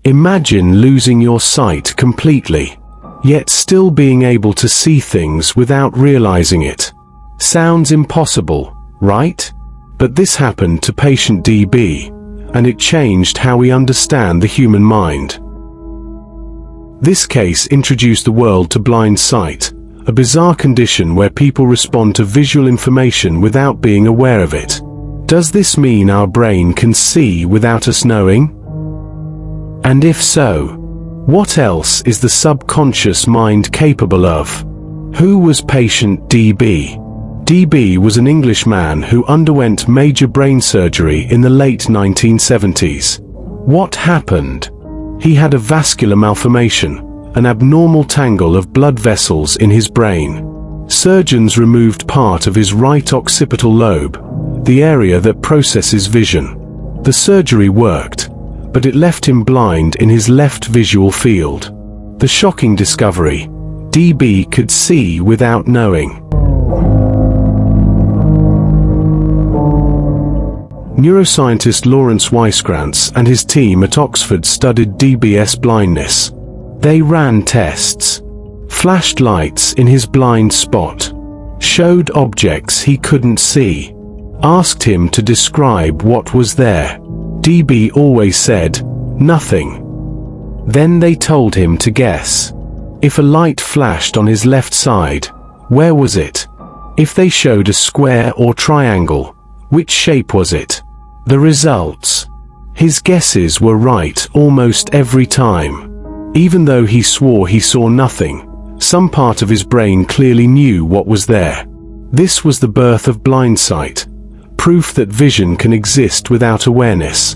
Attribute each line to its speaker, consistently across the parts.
Speaker 1: Imagine losing your sight completely, yet still being able to see things without realizing it. Sounds impossible, right? But this happened to Patient D.B, and it changed how we understand the human mind. This case introduced the world to blindsight, a bizarre condition where people respond to visual information without being aware of it. Does this mean our brain can see without us knowing? And if so, what else is the subconscious mind capable of? Who was Patient D.B? D.B was an Englishman who underwent major brain surgery in the late 1970s. What happened? He had a vascular malformation, an abnormal tangle of blood vessels in his brain. Surgeons removed part of his right occipital lobe, the area that processes vision. The surgery worked, but it left him blind in his left visual field. The shocking discovery: D.B could see without knowing. Neuroscientist Lawrence Weiskrantz and his team at Oxford studied D.B.'s blindness. They ran tests, flashed lights in his blind spot, showed objects he couldn't see, asked him to describe what was there. D.B. always said, "Nothing." Then they told him to guess. If a light flashed on his left side, where was it? If they showed a square or triangle, which shape was it? The results. His guesses were right almost every time. Even though he swore he saw nothing, some part of his brain clearly knew what was there. This was the birth of blindsight, proof that vision can exist without awareness.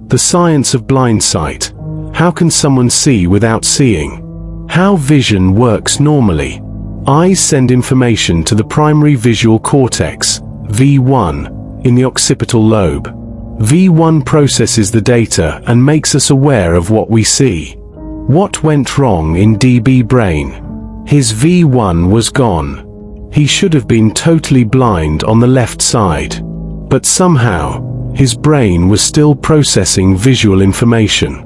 Speaker 1: The science of blindsight. How can someone see without seeing? How vision works normally. Eyes send information to the primary visual cortex, V1, in the occipital lobe. V1 processes the data and makes us aware of what we see. What went wrong in D.B. brain? His V1 was gone. He should have been totally blind on the left side. But somehow, his brain was still processing visual information.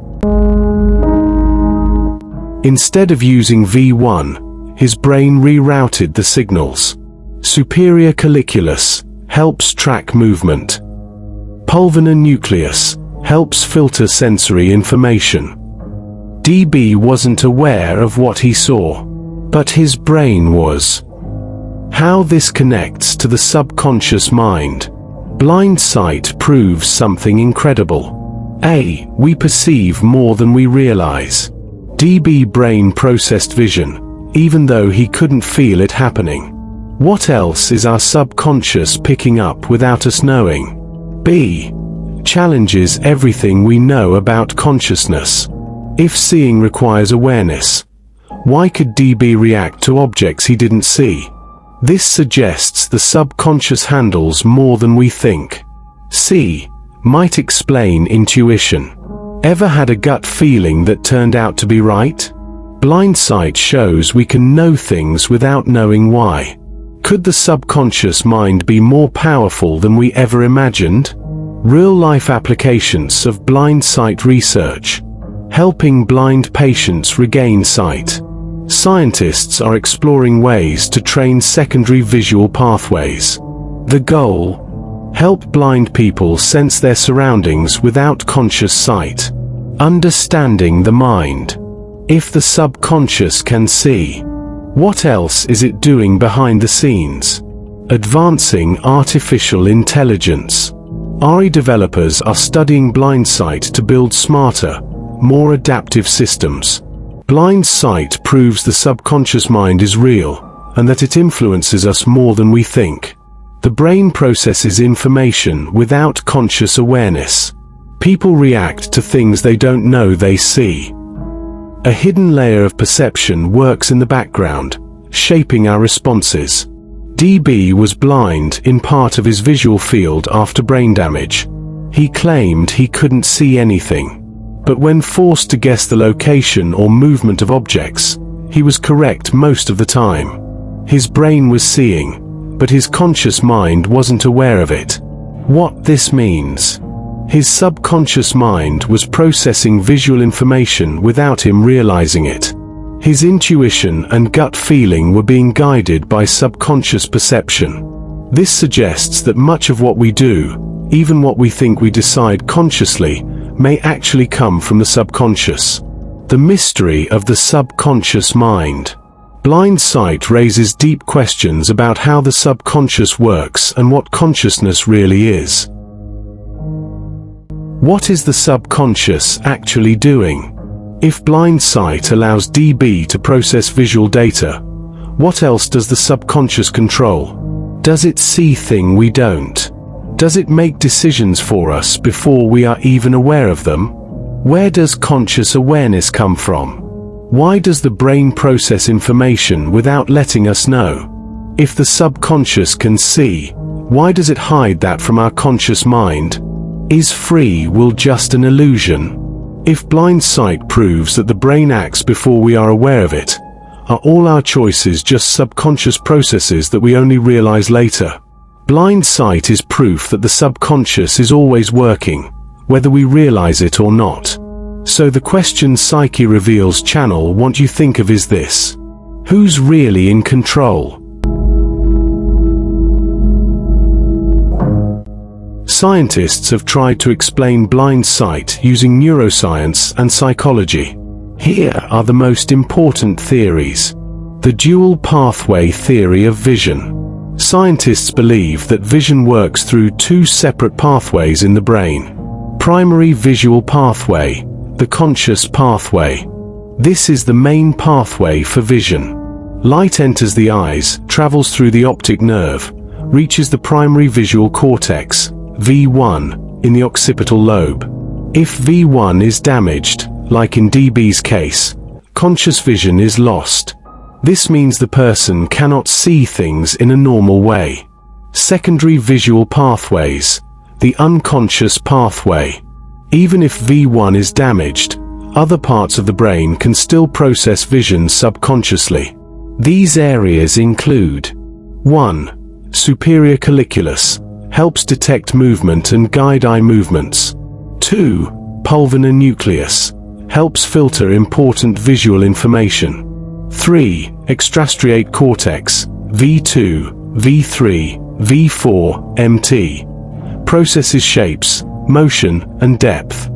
Speaker 1: Instead of using V1, his brain rerouted the signals. Superior colliculus helps track movement. Pulvinar nucleus helps filter sensory information. D.B. wasn't aware of what he saw, but his brain was. How this connects to the subconscious mind. Blindsight proves something incredible. A. We perceive more than we realize. D.B. brain processed vision, even though he couldn't feel it happening. What else is our subconscious picking up without us knowing? B. Challenges everything we know about consciousness. If seeing requires awareness, why could D.B. react to objects he didn't see? This suggests the subconscious handles more than we think. C. Might explain intuition. Ever had a gut feeling that turned out to be right? Blindsight shows we can know things without knowing why. Could the subconscious mind be more powerful than we ever imagined? Real-life applications of blindsight research. Helping blind patients regain sight. Scientists are exploring ways to train secondary visual pathways. The goal? Help blind people sense their surroundings without conscious sight. Understanding the mind. If the subconscious can see, what else is it doing behind the scenes? Advancing artificial intelligence. AI developers are studying blindsight to build smarter, more adaptive systems. Blindsight proves the subconscious mind is real, and that it influences us more than we think. The brain processes information without conscious awareness. People react to things they don't know they see. A hidden layer of perception works in the background, shaping our responses. D.B. was blind in part of his visual field after brain damage. He claimed he couldn't see anything. But when forced to guess the location or movement of objects, he was correct most of the time. His brain was seeing, but his conscious mind wasn't aware of it. What this means? His subconscious mind was processing visual information without him realizing it. His intuition and gut feeling were being guided by subconscious perception. This suggests that much of what we do, even what we think we decide consciously, may actually come from the subconscious. The mystery of the subconscious mind. Blindsight raises deep questions about how the subconscious works and what consciousness really is. What is the subconscious actually doing? If Blindsight allows DB to process visual data, what else does the subconscious control? Does it see things we don't? Does it make decisions for us before we are even aware of them? Where does conscious awareness come from? Why does the brain process information without letting us know? If the subconscious can see, why does it hide that from our conscious mind? Is free will just an illusion? If Blindsight proves that the brain acts before we are aware of it, are all our choices just subconscious processes that we only realize later? Blindsight is proof that the subconscious is always working, whether we realize it or not. So the question Psyche Reveals channel want you think of is this: who's really in control? Scientists have tried to explain blindsight using neuroscience and psychology. Here are the most important theories. The dual pathway theory of vision. Scientists believe that vision works through two separate pathways in the brain. Primary visual pathway, the conscious pathway. This is the main pathway for vision. Light enters the eyes, travels through the optic nerve, reaches the primary visual cortex, V1, in the occipital lobe. If V1 is damaged, like in DB's case, conscious vision is lost. This means the person cannot see things in a normal way. Secondary visual pathways, the unconscious pathway. Even if V1 is damaged, other parts of the brain can still process vision subconsciously. These areas include: 1. Superior colliculus, helps detect movement and guide eye movements. 2. Pulvinar nucleus, helps filter important visual information. 3. Extrastriate cortex, V2, V3, V4, MT, processes shapes, motion, and depth.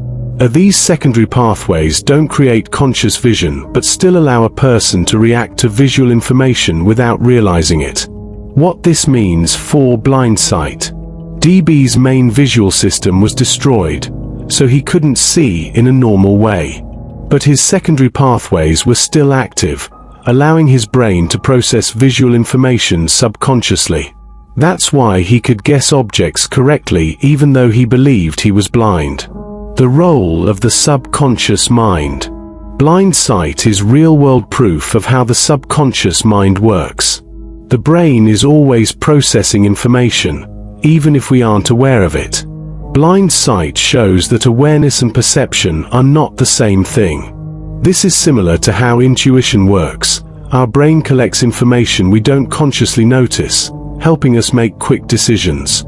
Speaker 1: These secondary pathways don't create conscious vision but still allow a person to react to visual information without realizing it. What this means for blindsight. DB's main visual system was destroyed, so he couldn't see in a normal way. But his secondary pathways were still active, allowing his brain to process visual information subconsciously. That's why he could guess objects correctly even though he believed he was blind. The role of the subconscious mind. Blindsight is real-world proof of how the subconscious mind works. The brain is always processing information, even if we aren't aware of it. Blindsight shows that awareness and perception are not the same thing. This is similar to how intuition works. Our brain collects information we don't consciously notice, helping us make quick decisions.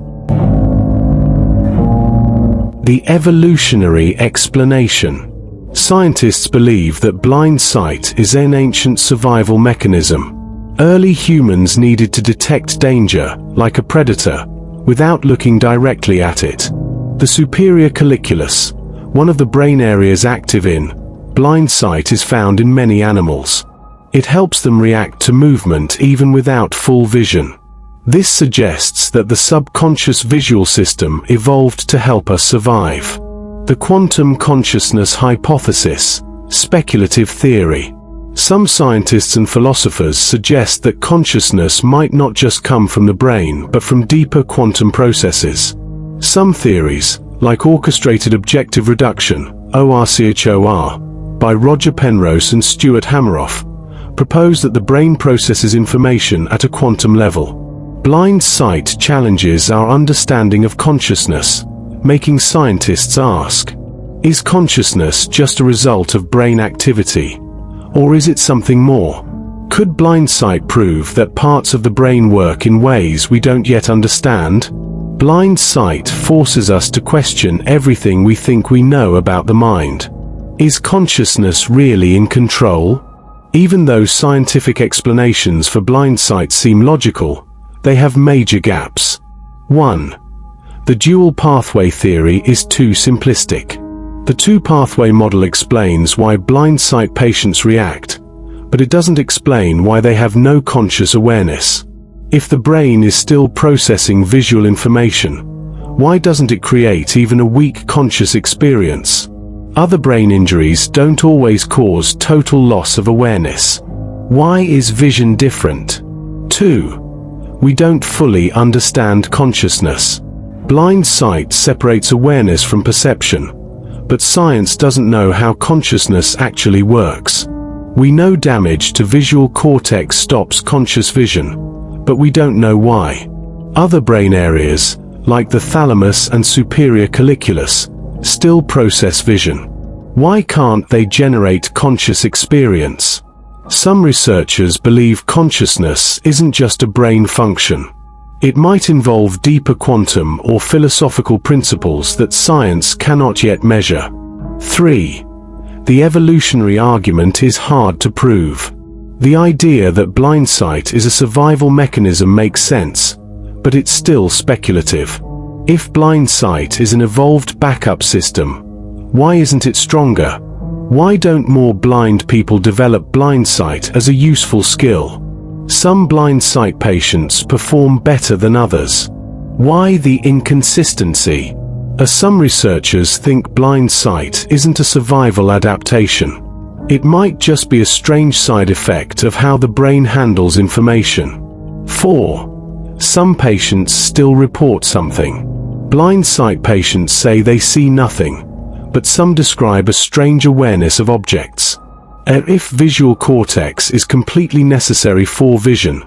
Speaker 1: The evolutionary explanation. Scientists believe that blindsight is an ancient survival mechanism. Early humans needed to detect danger, like a predator, without looking directly at it. The superior colliculus, one of the brain areas active in blindsight, is found in many animals. It helps them react to movement even without full vision. This suggests that the subconscious visual system evolved to help us survive. The quantum consciousness hypothesis, speculative theory. Some scientists and philosophers suggest that consciousness might not just come from the brain but from deeper quantum processes. Some theories, like orchestrated objective reduction, ORCHOR, by Roger Penrose and Stuart Hameroff, propose that the brain processes information at a quantum level. Blindsight challenges our understanding of consciousness, making scientists ask, is consciousness just a result of brain activity? Or is it something more? Could blindsight prove that parts of the brain work in ways we don't yet understand? Blindsight forces us to question everything we think we know about the mind. Is consciousness really in control? Even though scientific explanations for blindsight seem logical, they have major gaps. 1. The dual pathway theory is too simplistic. The two-pathway model explains why blindsight patients react, but it doesn't explain why they have no conscious awareness. If the brain is still processing visual information, why doesn't it create even a weak conscious experience? Other brain injuries don't always cause total loss of awareness. Why is vision different? 2. We don't fully understand consciousness. Blindsight separates awareness from perception, but science doesn't know how consciousness actually works. We know damage to visual cortex stops conscious vision, but we don't know why. Other brain areas, like the thalamus and superior colliculus, still process vision. Why can't they generate conscious experience? Some researchers believe consciousness isn't just a brain function. It might involve deeper quantum or philosophical principles that science cannot yet measure. 3. The evolutionary argument is hard to prove. The idea that blindsight is a survival mechanism makes sense, but it's still speculative. If blindsight is an evolved backup system, why isn't it stronger? Why don't more blind people develop blindsight as a useful skill? Some blindsight patients perform better than others. Why the inconsistency? Some researchers think blindsight isn't a survival adaptation. It might just be a strange side effect of how the brain handles information. 4. Some patients still report something. Blindsight patients say they see nothing, but some describe a strange awareness of objects. If visual cortex is completely necessary for vision,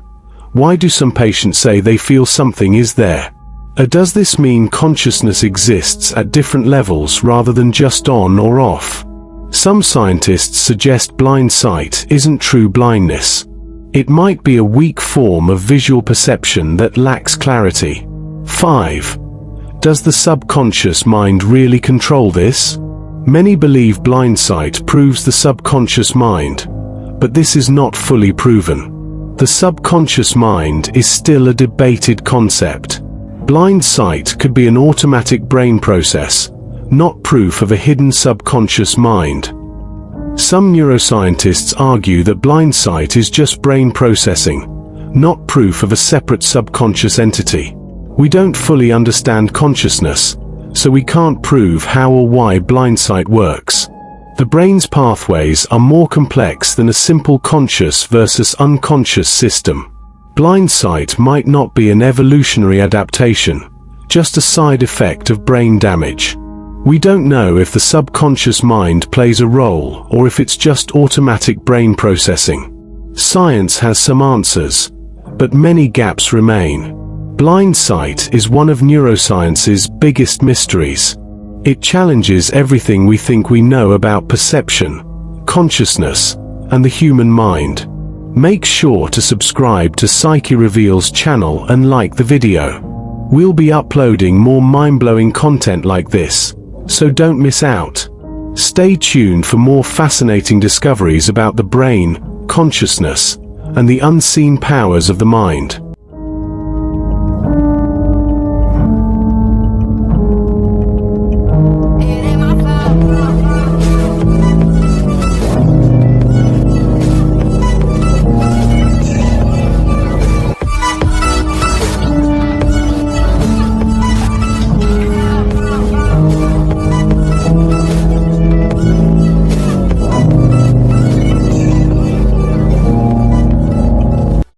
Speaker 1: why do some patients say they feel something is there? Does this mean consciousness exists at different levels rather than just on or off? Some scientists suggest blindsight isn't true blindness. It might be a weak form of visual perception that lacks clarity. 5. Does the subconscious mind really control this? Many believe blindsight proves the subconscious mind, but this is not fully proven. The subconscious mind is still a debated concept. Blindsight could be an automatic brain process, not proof of a hidden subconscious mind. Some neuroscientists argue that blindsight is just brain processing, not proof of a separate subconscious entity. We don't fully understand consciousness, so we can't prove how or why blindsight works. The brain's pathways are more complex than a simple conscious versus unconscious system. Blindsight might not be an evolutionary adaptation, just a side effect of brain damage. We don't know if the subconscious mind plays a role or if it's just automatic brain processing. Science has some answers, but many gaps remain. Blindsight is one of neuroscience's biggest mysteries. It challenges everything we think we know about perception, consciousness, and the human mind. Make sure to subscribe to Psyche Reveals channel and like the video. We'll be uploading more mind-blowing content like this, so don't miss out. Stay tuned for more fascinating discoveries about the brain, consciousness, and the unseen powers of the mind.